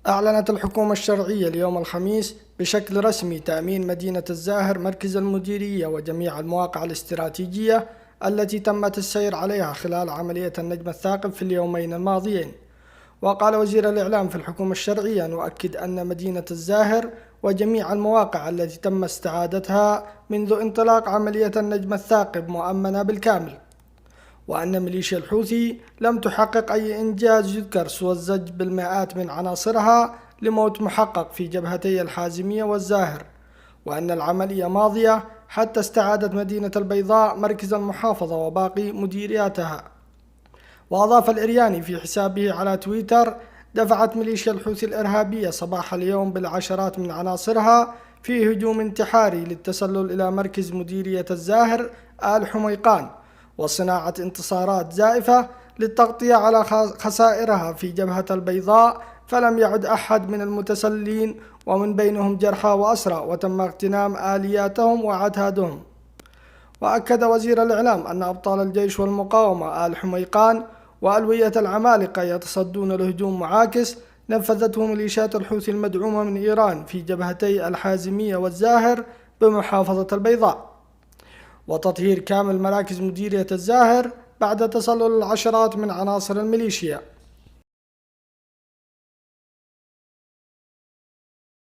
أعلنت الحكومة الشرعية اليوم الخميس بشكل رسمي تأمين مدينة الزاهر مركز المديرية وجميع المواقع الاستراتيجية التي تمت السير عليها خلال عملية النجم الثاقب في اليومين الماضيين. وقال وزير الإعلام في الحكومة الشرعية: نؤكد أن مدينة الزاهر وجميع المواقع التي تم استعادتها منذ انطلاق عملية النجم الثاقب مؤمنة بالكامل، وأن ميليشيا الحوثي لم تحقق أي إنجاز يذكر سوى الزج بالمئات من عناصرها لموت محقق في جبهتي الحازمية والزاهر، وأن العملية ماضية حتى استعادت مدينة البيضاء مركز المحافظة وباقي مديرياتها. وأضاف الإرياني في حسابه على تويتر: دفعت ميليشيا الحوثي الإرهابية صباح اليوم بالعشرات من عناصرها في هجوم انتحاري للتسلل إلى مركز مديرية الزاهر آل حميقان وصناعة انتصارات زائفة للتغطية على خسائرها في جبهة البيضاء، فلم يعد أحد من المتسللين ومن بينهم جرحى وأسرى، وتم اغتنام آلياتهم وعتادهم. وأكد وزير الإعلام أن أبطال الجيش والمقاومة آل حميقان وألوية العمالقة يتصدون لهجوم معاكس نفذته ميليشيات الحوثي المدعومة من إيران في جبهتي الحازمية والزاهر بمحافظة البيضاء، وتطهير كامل مراكز مديرية الزاهر بعد تسلل العشرات من عناصر الميليشيا.